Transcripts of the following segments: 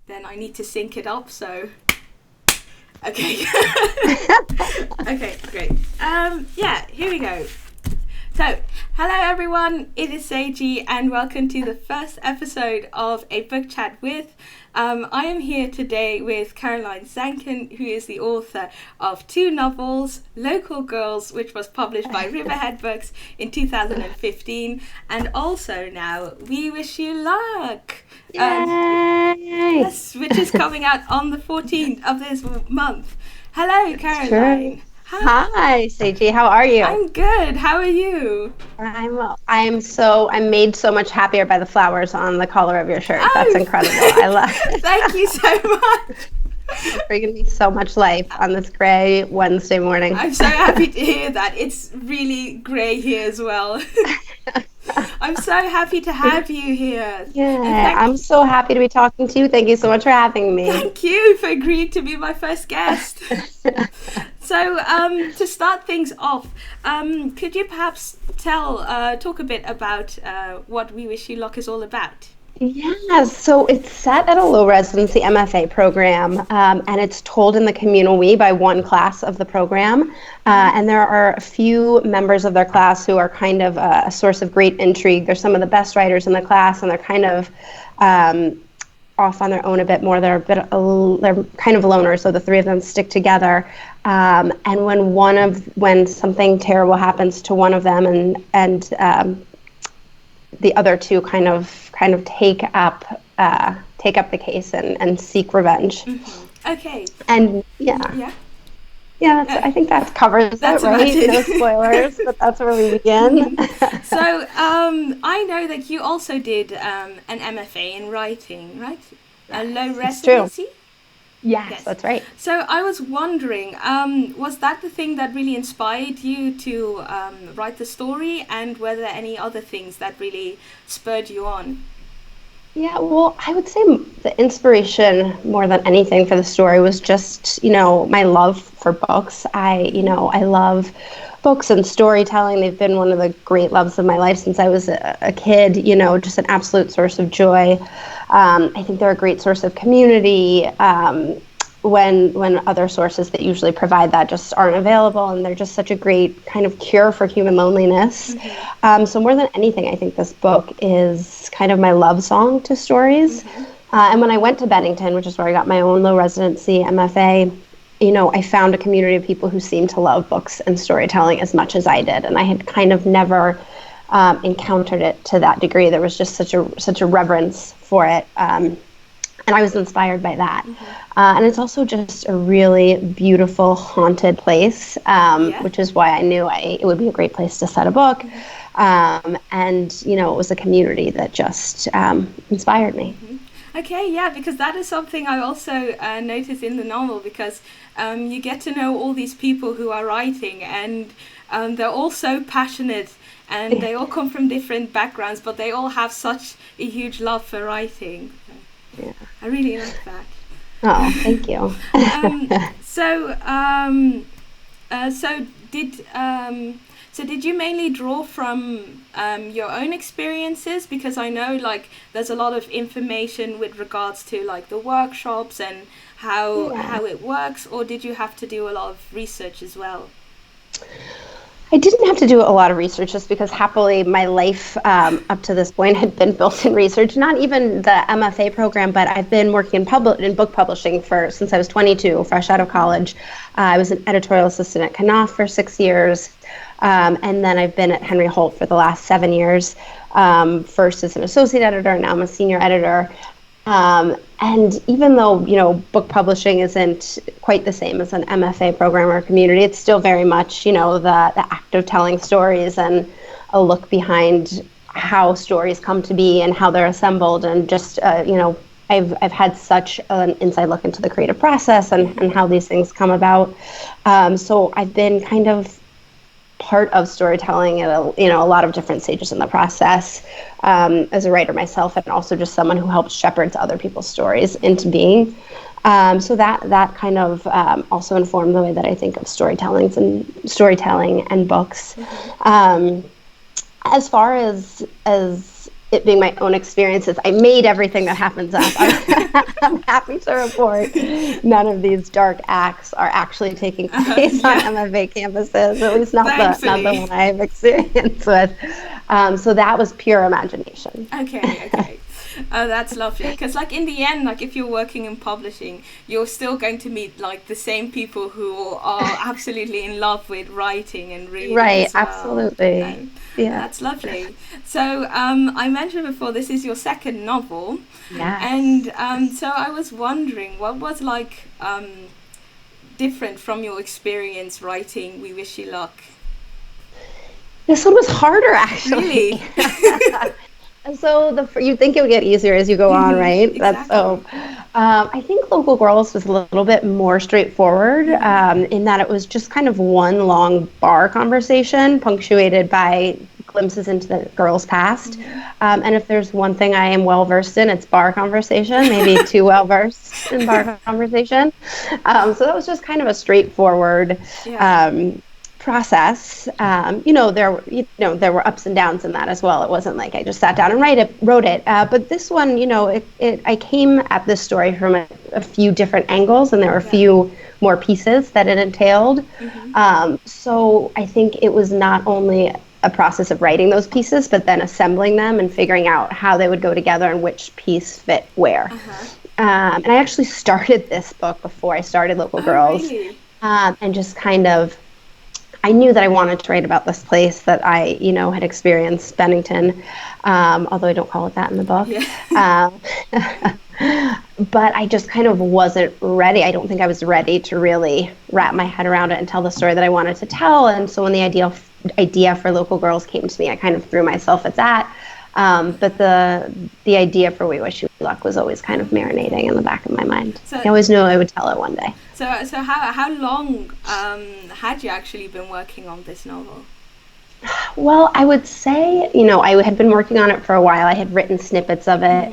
Then I need to sync it up, so... Okay. Okay, great. Yeah, here we go. So, hello everyone, it is Seji and welcome to the first episode of A Book Chat With. I am here today with Caroline Zancan, who is the author of 2 novels, Local Girls, which was published by Riverhead Books in 2015, and also now We Wish You Luck. Yay! Yes, which is coming out on the 14th of this month. Hello, Caroline. Sure. Hi, Seji. How are you? I'm good. How are you? I'm made so much happier by the flowers on the collar of your shirt. Oh. That's incredible. I love it. Thank you so much. You're bringing me so much life on this gray Wednesday morning. I'm so happy to hear that. It's really grey here as well. I'm so happy to have you here. Yeah, I'm so happy to be talking to you. Thank you so much for having me. Thank you for agreeing to be my first guest. So, to start things off, could you perhaps talk a bit about what We Wish You Luck is all about? Yeah, so it's set at a low residency MFA program, and it's told in the communal we by one class of the program. And there are a few members of their class who are kind of a source of great intrigue. They're some of the best writers in the class, and they're kind of off on their own a bit more. They're kind of loners, so the 3 of them stick together. And when something terrible happens to one of them, and the other 2 kind of take up the case and seek revenge. Mm-hmm. Okay. And yeah. I think that covers it, right? No spoilers, but that's where we begin. So I know that you also did an MFA in writing, right? A low residency. Yes, that's right. So I was wondering, was that the thing that really inspired you to write the story, and were there any other things that really spurred you on? Yeah, well, I would say the inspiration more than anything for the story was just, my love for books. I love books and storytelling. They've been one of the great loves of my life since I was a kid, just an absolute source of joy. I think they're a great source of community when other sources that usually provide that just aren't available, and they're just such a great kind of cure for human loneliness. Mm-hmm. So more than anything, I think this book is kind of my love song to stories. Mm-hmm. And when I went to Bennington, which is where I got my own low residency MFA, I found a community of people who seemed to love books and storytelling as much as I did, and I had kind of never encountered it to that degree. There was just such a reverence for it. And I was inspired by that. Mm-hmm. And it's also just a really beautiful, haunted place, which is why I knew it would be a great place to set a book. Mm-hmm. And, it was a community that just inspired me. Mm-hmm. Okay, yeah, because that is something I also noticed in the novel, because you get to know all these people who are writing, and they're all so passionate, and they all come from different backgrounds, but they all have such a huge love for writing. Yeah. I really like that. Oh, thank you. So did you mainly draw from your own experiences? Because I know there's a lot of information with regards to the workshops and how it works, or did you have to do a lot of research as well? I didn't have to do a lot of research, just because happily my life up to this point had been built in research. Not even the MFA program, but I've been working in book publishing since I was 22, fresh out of college. I was an editorial assistant at Knopf for 6 years, and then I've been at Henry Holt for the last 7 years, first as an associate editor, and now I'm a senior editor. And even though, book publishing isn't quite the same as an MFA program or community, it's still very much, the act of telling stories and a look behind how stories come to be and how they're assembled. And just, I've had such an inside look into the creative process and how these things come about. So I've been kind of part of storytelling at a lot of different stages in the process, as a writer myself, and also just someone who helps shepherds other people's stories into being. So that kind of also informed the way that I think of storytelling and books. As far as it being my own experiences, I made everything that happens up. I'm happy to report none of these dark acts are actually taking place on Yeah. MFA campuses, at least not the Thankfully. one I have experience with. So that was pure imagination. Okay, okay. Oh, that's lovely. Because, like, in the end, like, if you're working in publishing, you're still going to meet, like, the same people who are absolutely in love with writing and reading Right, as well. absolutely. Yeah. That's lovely. So, I mentioned before, this is your second novel. Yes. And so I was wondering, what was, like, different from your experience writing We Wish You Luck? This one was harder, actually. Really? So you think it would get easier as you go on, right? That's Exactly. so. I think Local Girls was a little bit more straightforward in that it was just kind of one long bar conversation, punctuated by glimpses into the girl's past. And if there's one thing I am well versed in, it's bar conversation. Maybe too well versed in bar conversation. So that was just kind of a straightforward. Yeah. Process. There were ups and downs in that as well. It wasn't like I just sat down and wrote it. But this one, I came at this story from a few different angles, and there were a few more pieces that it entailed. So I think it was not only a process of writing those pieces, but then assembling them and figuring out how they would go together and which piece fit where. And I actually started this book before I started Local Girls. Really? And just kind of, I knew that I wanted to write about this place that I, had experienced, Bennington, although I don't call it that in the book. Yeah. But I just kind of wasn't ready. I don't think I was ready to really wrap my head around it and tell the story that I wanted to tell. And so when the idea for Local Girls came to me, I kind of threw myself at that. But the idea for We Wish You Luck was always kind of marinating in the back of my mind. So, I always knew I would tell it one day. So how long had you actually been working on this novel? Well, I would say, I had been working on it for a while. I had written snippets of it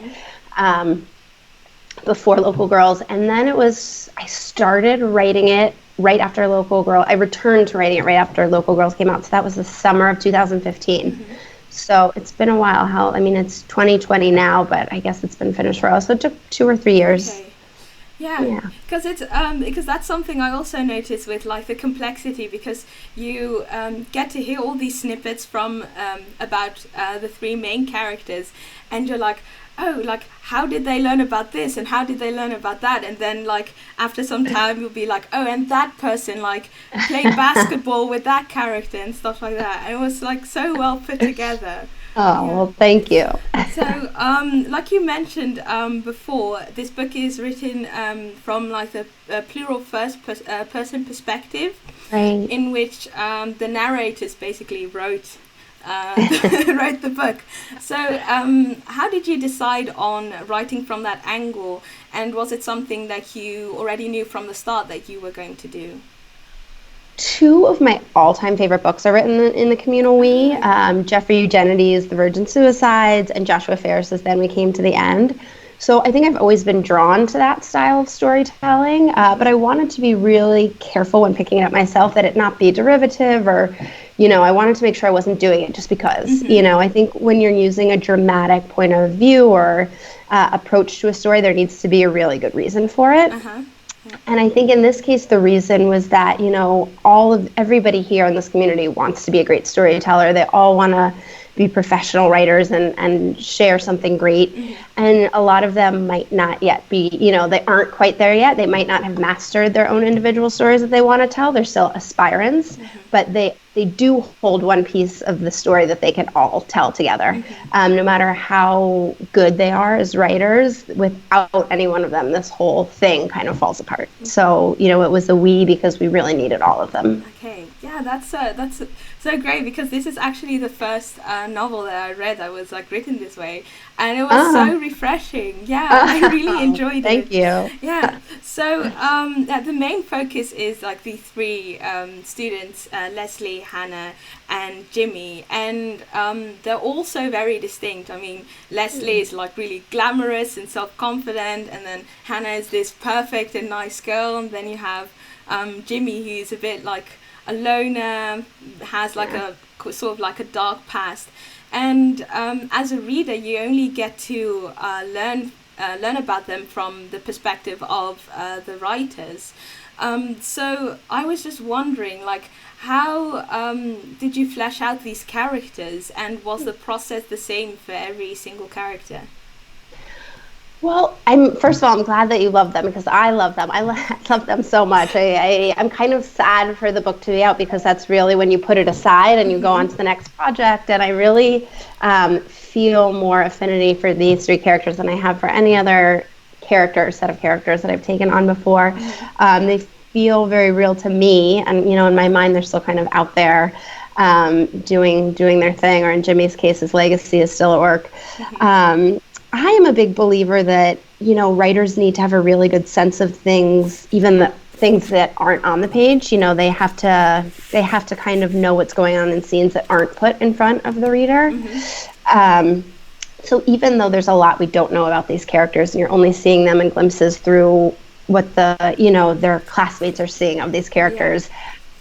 before Local Girls, and then I started writing it right after Local Girl. I returned to writing it right after Local Girls came out, so that was the summer of 2015. So it's been a while. It's 2020 now, but I guess it's been finished for us. So it took 2 or 3 years. Okay. Yeah, because it's because that's something I also noticed with like the complexity, because you get to hear all these snippets from about the three main characters, and you're like, oh, like how did they learn about this and how did they learn about that, and then like after some time you'll be like, oh, and that person like played basketball with that character and stuff like that, and it was like so well put together. Oh, well, thank you. So, like you mentioned before, this book is written from like a plural first person perspective, right, in which the narrators basically wrote wrote the book. So, how did you decide on writing from that angle, and was it something that you already knew from the start that you were going to do? 2 of my all-time favorite books are written in the communal we. Jeffrey Eugenides' The Virgin Suicides and Joshua Ferris's Then We Came to the End. So I think I've always been drawn to that style of storytelling, but I wanted to be really careful when picking it up myself that it not be derivative or, I wanted to make sure I wasn't doing it just because. I think when you're using a dramatic point of view or approach to a story, there needs to be a really good reason for it. And I think in this case, the reason was that, everybody here in this community wants to be a great storyteller. They all want to be professional writers and share something great. And a lot of them might not yet be, they aren't quite there yet. They might not have mastered their own individual stories that they want to tell. They're still aspirants, but they do hold one piece of the story that they can all tell together. No matter how good they are as writers, without any one of them, this whole thing kind of falls apart. So, it was a we because we really needed all of them. Okay, yeah, that's so great, because this is actually the first novel that I read that was like written this way, and it was so refreshing. Yeah, I really enjoyed it. Thank you. Yeah. So the main focus is like the three students, Leslie, Hannah, and Jimmy, and they're also very distinct. Leslie is like really glamorous and self-confident, and then Hannah is this perfect and nice girl, and then you have Jimmy, who's a bit like a loner, has like a sort of like a dark past, and as a reader, you only get to learn about them from the perspective of the writers. So I was just wondering, like, how did you flesh out these characters, and was the process the same for every single character? Well, first of all, I'm glad that you love them because I love them. Love them so much. I'm kind of sad for the book to be out because that's really when you put it aside and you go on to the next project. And I really feel more affinity for these three characters than I have for any other set of characters that I've taken on before. They feel very real to me, and in my mind, they're still kind of out there doing their thing. Or in Jimmy's case, his legacy is still at work. I am a big believer that, writers need to have a really good sense of things, even the things that aren't on the page. They have to kind of know what's going on in scenes that aren't put in front of the reader. So even though there's a lot we don't know about these characters, and you're only seeing them in glimpses through what their classmates are seeing of these characters,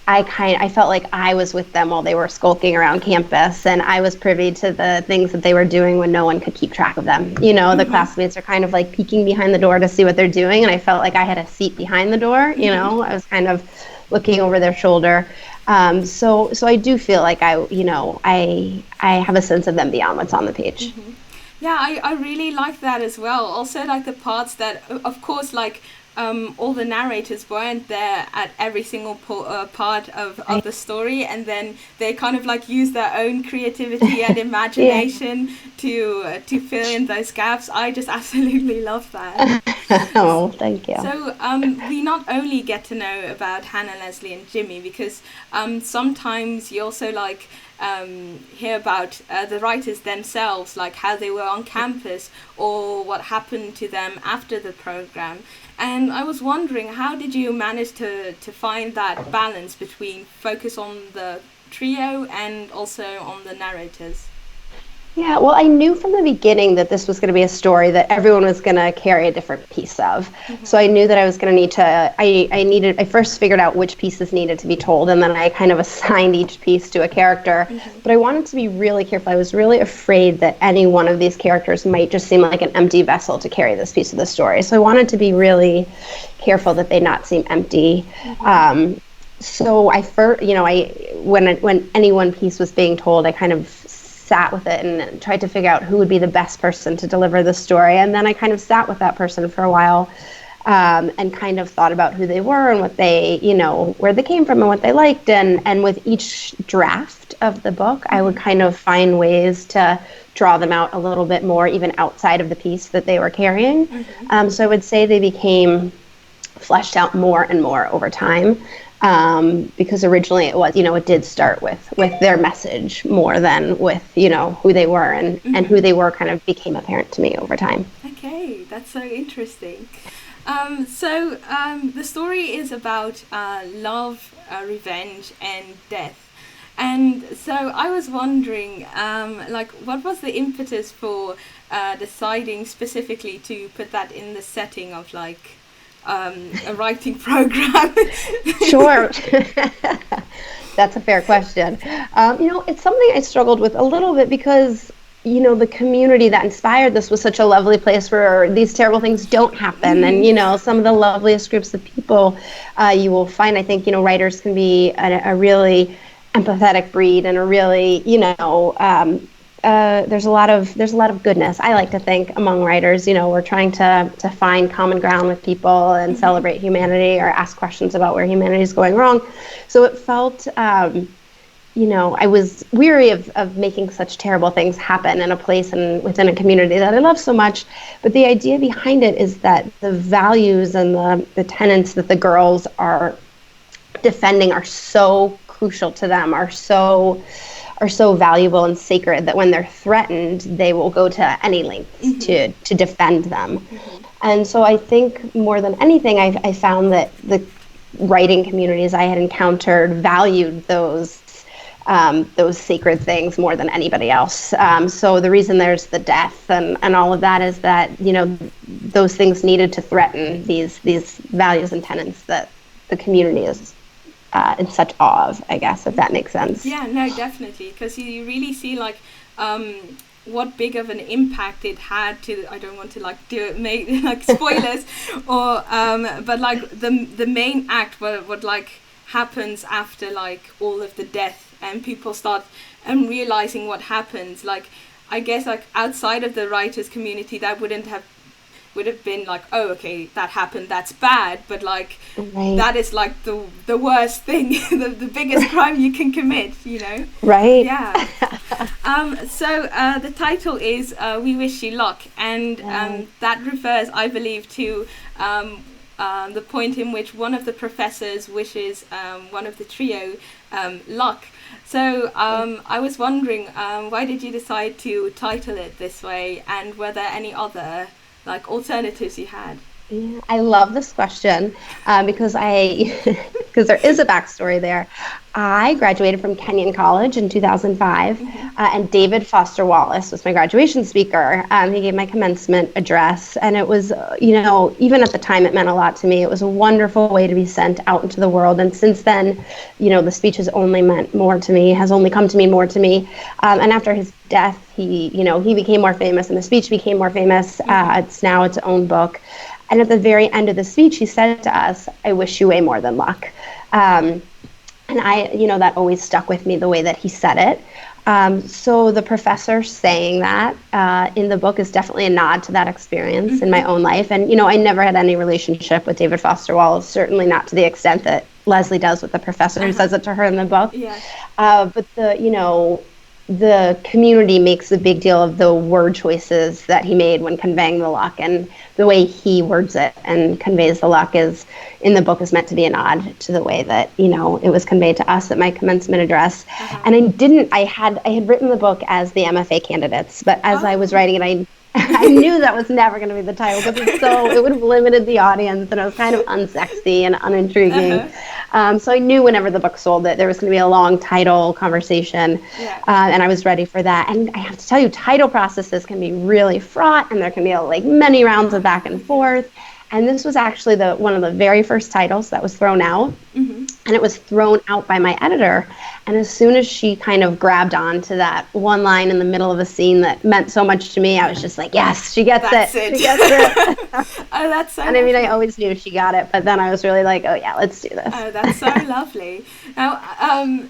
I felt like I was with them while they were skulking around campus, and I was privy to the things that they were doing when no one could keep track of them. The classmates are kind of like peeking behind the door to see what they're doing, and I felt like I had a seat behind the door. I was kind of looking over their shoulder. So I do feel like I have a sense of them beyond what's on the page. Yeah, I really like that as well. Also, like the parts that, of course, like all the narrators weren't there at every single part of the story, and then they kind of like use their own creativity and imagination to fill in those gaps. I just absolutely love that. Oh, thank you. So we not only get to know about Hannah, Leslie, and Jimmy, because sometimes you also like hear about the writers themselves, like how they were on campus or what happened to them after the program. And I was wondering, how did you manage to find that balance between focus on the trio and also on the narrators? Yeah, well, I knew from the beginning that this was going to be a story that everyone was going to carry a different piece of. So I knew that I was going to need to, I first figured out which pieces needed to be told, and then I kind of assigned each piece to a character. But I wanted to be really careful. I was really afraid that any one of these characters might just seem like an empty vessel to carry this piece of the story. So I wanted to be really careful that they not seem empty. So when any one piece was being told, I kind of sat with it and tried to figure out who would be the best person to deliver the story. And then I kind of sat with that person for a while and kind of thought about who they were and what they, where they came from and what they liked. And with each draft of the book, I would kind of find ways to draw them out a little bit more, even outside of the piece that they were carrying. So I would say they became fleshed out more and more over time. Because originally it was, it did start with their message more than with, who they were, and who they were kind of became apparent to me over time. Okay, that's so interesting. So the story is about love, revenge, and death. And so I was wondering, what was the impetus for deciding specifically to put that in the setting of a writing program? Sure. That's a fair question. It's something I struggled with a little bit because, the community that inspired this was such a lovely place where these terrible things don't happen. And, some of the loveliest groups of people you will find, I think, writers can be a really empathetic breed and a really, there's a lot of goodness, I like to think, among writers. We're trying to find common ground with people and celebrate humanity or ask questions about where humanity is going wrong. So it felt, I was weary of making such terrible things happen in a place and within a community that I love so much. But the idea behind it is that the values and the tenets that the girls are defending are so crucial to them, are so valuable and sacred that when they're threatened, they will go to any lengths to defend them. And so I think more than anything, I found that the writing communities I had encountered valued those sacred things more than anybody else. So the reason there's the death and all of that is that, those things needed to threaten these values and tenets that the community is in such awe of, I guess, if that makes sense. Yeah, no, definitely, because you really see like what big of an impact it had to. I don't want to like make like spoilers, or but like the main act, what like happens after like all of the death and people start realizing what happens. Like I guess like outside of the writers community, that would have been like, oh, okay, that happened, that's bad, but like that is like the worst thing, the biggest crime you can commit, you know? Right. Yeah. So the title is We Wish You Luck, and that refers, I believe, to the point in which one of the professors wishes one of the trio luck. So I was wondering, why did you decide to title it this way, and were there any other like alternatives you had? Yeah, I love this question because because there is a backstory there. I graduated from Kenyon College in 2005, and David Foster Wallace was my graduation speaker. He gave my commencement address, and it was, even at the time, it meant a lot to me. It was a wonderful way to be sent out into the world, and since then, the speech has only meant more to me, has only come to mean more to me. And after his death, he became more famous, and the speech became more famous. It's now its own book. And at the very end of the speech, he said to us, "I wish you way more than luck." And that always stuck with me, the way that he said it. So the professor saying that in the book is definitely a nod to that experience in my own life. And, I never had any relationship with David Foster Wallace, certainly not to the extent that Leslie does with the professor who says it to her in the book. Yeah. But the community makes a big deal of the word choices that he made when conveying the luck, and the way he words it and conveys the luck is in the book is meant to be a nod to the way that it was conveyed to us at my commencement address. And I had written the book as the MFA candidates, but as I was writing it, I knew that was never going to be the title because it would have limited the audience, and it was kind of unsexy and unintriguing. So I knew whenever the book sold that there was going to be a long title conversation, and I was ready for that. And I have to tell you, title processes can be really fraught, and there can be like many rounds of back and forth. And this was actually one of the very first titles that was thrown out. And it was thrown out by my editor. And as soon as she kind of grabbed onto that one line in the middle of a scene that meant so much to me, I was just like, yes, she gets it. She gets it. Oh, that's so And I mean, I always knew she got it, but then I was really like, oh yeah, let's do this. Oh, that's so lovely. Now,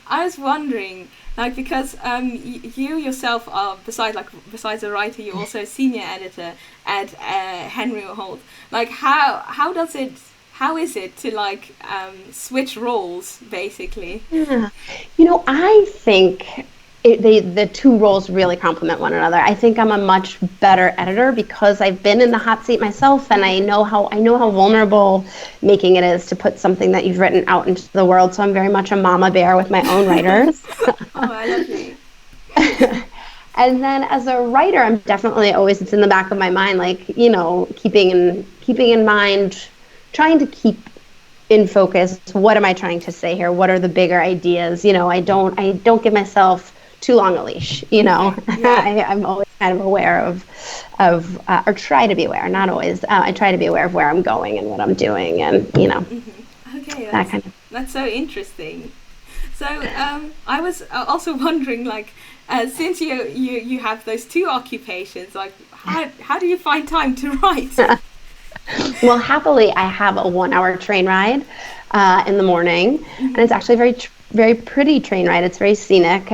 I was wondering, like, because you yourself are, besides a writer, you're also a senior editor at Henry Holt. Like, how is it to like switch roles, basically? Yeah. I think the two roles really complement one another. I think I'm a much better editor because I've been in the hot seat myself, and I know how vulnerable making it is to put something that you've written out into the world. So I'm very much a mama bear with my own writers. Oh, I love you. And then as a writer, I'm definitely always, it's in the back of my mind, like, keeping in mind, trying to keep in focus, what am I trying to say here? What are the bigger ideas? I don't give myself too long a leash, Yeah. I'm always kind of aware of or try to be aware, not always. I try to be aware of where I'm going and what I'm doing, and, Okay, that kind of. That's so interesting. So I was also wondering, like, since you have those two occupations, like, how do you find time to write? Well, happily, I have a 1-hour train ride in the morning, and it's actually a very pretty train ride. It's very scenic,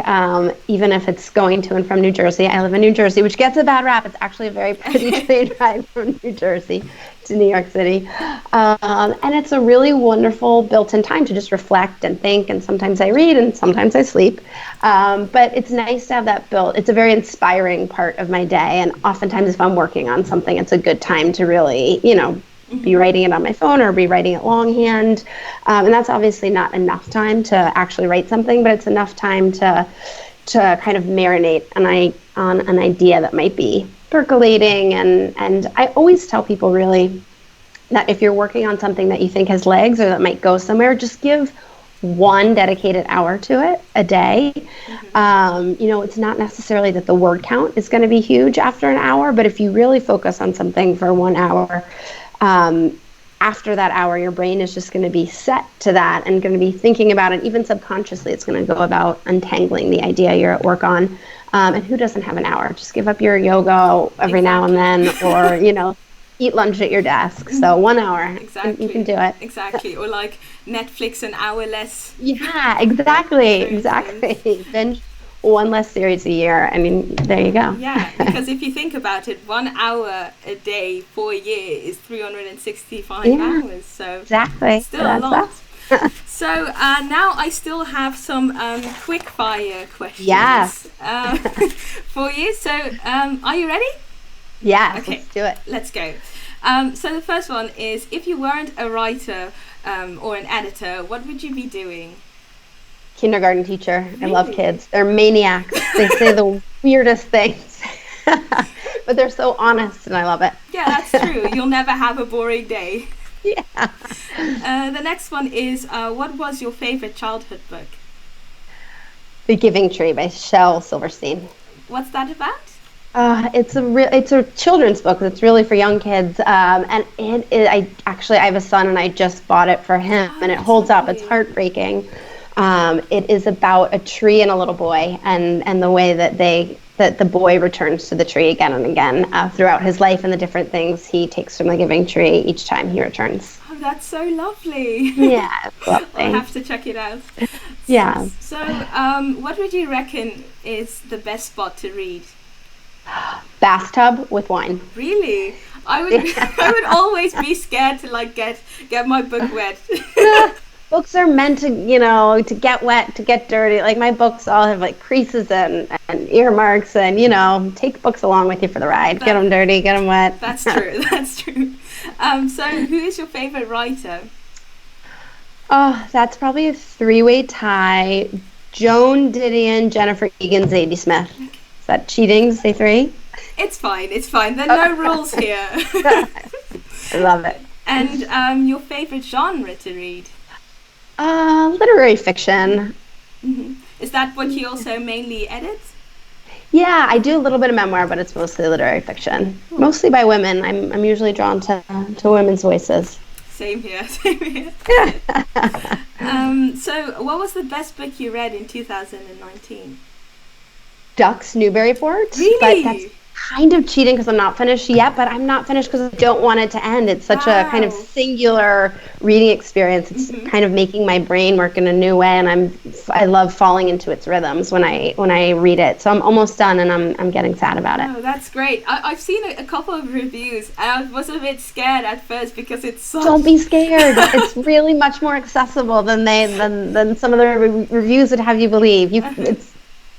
even if it's going to and from New Jersey. I live in New Jersey, which gets a bad rap. It's actually a very pretty train ride from New Jersey to New York City. And it's a really wonderful built-in time to just reflect and think, and sometimes I read and sometimes I sleep. But it's nice to have that built. It's a very inspiring part of my day, and oftentimes if I'm working on something, it's a good time to really, be writing it on my phone or be writing it longhand. And that's obviously not enough time to actually write something, but it's enough time to kind of marinate on an idea that might be percolating. And I always tell people really that if you're working on something that you think has legs or that might go somewhere, just give one dedicated hour to it a day. It's not necessarily that the word count is going to be huge after an hour, but if you really focus on something for 1 hour, after that hour, your brain is just going to be set to that and going to be thinking about it. Even subconsciously, it's going to go about untangling the idea you're at work on. And who doesn't have an hour? Just give up your yoga every now and then, or, eat lunch at your desk. So 1 hour, Exactly. you can do it. Exactly. Or like Netflix an hour less. Yeah, exactly. Binge one less series a year. I mean, there you go. Yeah, because if you think about it, 1 hour a day for a year is 365 hours. So exactly. Still a lot. So now I still have some quickfire questions for you. So are you ready? Yeah, okay, let's do it. Let's go. So the first one is, if you weren't a writer or an editor, what would you be doing? Kindergarten teacher. Really? I love kids. They're maniacs. They say the weirdest things. But they're so honest, and I love it. Yeah, that's true. You'll never have a boring day. Yeah. The next one is, what was your favorite childhood book? The Giving Tree by Shel Silverstein. What's that about? It's a children's book. It's really for young kids, and I have a son, and I just bought it for him, and it holds up. It's heartbreaking. It is about a tree and a little boy, and the way that the boy returns to the tree again and again throughout his life, and the different things he takes from the Giving Tree each time he returns. Oh, that's so lovely. Yeah, it's lovely. I'll have to check it out. Yeah. So, what would you reckon is the best spot to read? Bathtub with wine. Really? I would always be scared to get my book wet. Books are meant to get wet, to get dirty. Like, my books all have creases and earmarks, and take books along with you for the ride. Get them dirty, get them wet. That's true. That's true. So who is your favorite writer? Oh, that's probably a three-way tie. Joan Didion, Jennifer Egan, Zadie Smith. Okay. Is that cheating to say three? It's fine. There are no rules here. I love it. And your favorite genre to read? Literary fiction. Mm-hmm. Is that what you also mainly edit? Yeah, I do a little bit of memoir, but it's mostly literary fiction. Cool. Mostly by women. I'm usually drawn to women's voices. Same here. So what was the best book you read in 2019? Ducks, Newburyport. Really? But that's kind of cheating because I'm not finished yet, but I'm not finished because I don't want it to end. It's such a kind of singular reading experience. It's kind of making my brain work in a new way, and I love falling into its rhythms when I read it. So I'm almost done, and I'm getting sad about it. Oh, that's great. I've seen a couple of reviews, and I was a bit scared at first because it's so... Don't be scared. It's really much more accessible than some of the reviews would have you believe.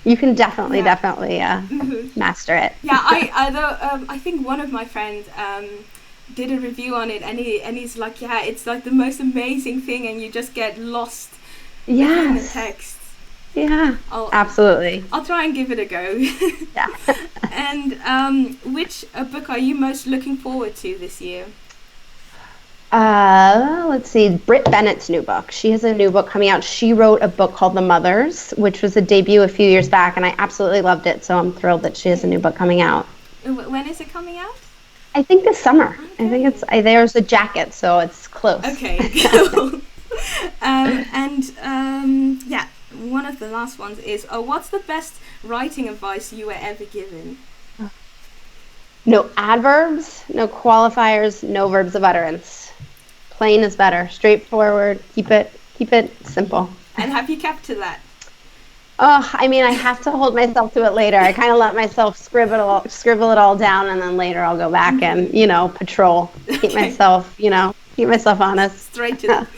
You can definitely master it. Yeah, I think one of my friends did a review on it, and he's like, yeah, it's like the most amazing thing, and you just get lost in the text. Yeah, absolutely. I'll try and give it a go. Yeah. And which book are you most looking forward to this year? Let's see, Britt Bennett's new book. She has a new book coming out. She wrote a book called The Mothers, which was a debut a few years back, and I absolutely loved it, so I'm thrilled that she has a new book coming out. When is it coming out? I think this summer. Okay. I think there's a jacket, so it's close. Okay, cool. Yeah, one of the last ones is, what's the best writing advice you were ever given? No adverbs, no qualifiers, no verbs of utterance. Plain is better. Straightforward. Keep it simple. And have you kept to that? Oh, I mean, I have to hold myself to it later. I kind of let myself scribble it all down, and then later I'll go back and patrol. Keep myself honest. Straight to the...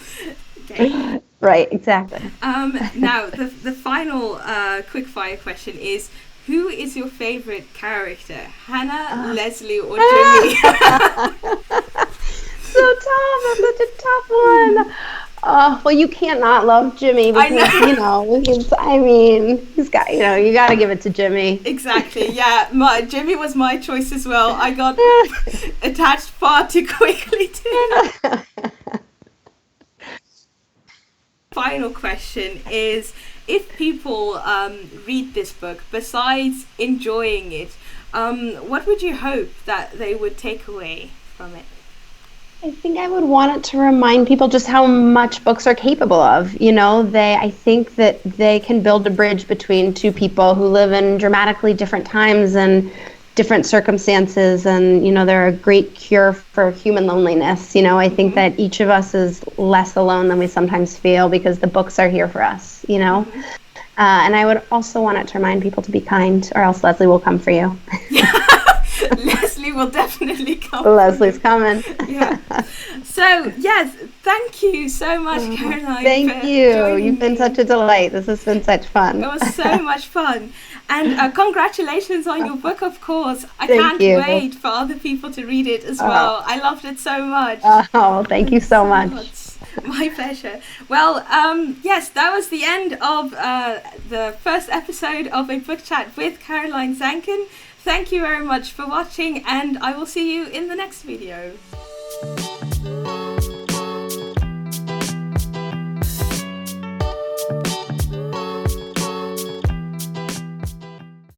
Okay. Right. Exactly. Now the final quickfire question is: who is your favorite character? Hannah, Leslie, or Jimmy? So tough. That's such a tough one. Well, you can't not love Jimmy because he's got you got to give it to Jimmy. Exactly. Yeah, Jimmy was my choice as well. I got attached far too quickly to him. Final question is: if people read this book, besides enjoying it, what would you hope that they would take away from it? I think I would want it to remind people just how much books are capable of. I think that they can build a bridge between two people who live in dramatically different times and different circumstances, and they're a great cure for human loneliness. I think that each of us is less alone than we sometimes feel because the books are here for us. And I would also want it to remind people to be kind, or else Leslie will come for you. Leslie will definitely come. Leslie's coming. Yeah. So, yes, thank you so much, Caroline. Thank you. You've been such a delight. This has been such fun. It was so much fun. And congratulations on your book, of course. I can't wait for other people to read it as well. I loved it so much. Oh, thank you so much. My pleasure. Well, yes, that was the end of the first episode of a book chat with Caroline Zancan. Thank you very much for watching, and I will see you in the next video.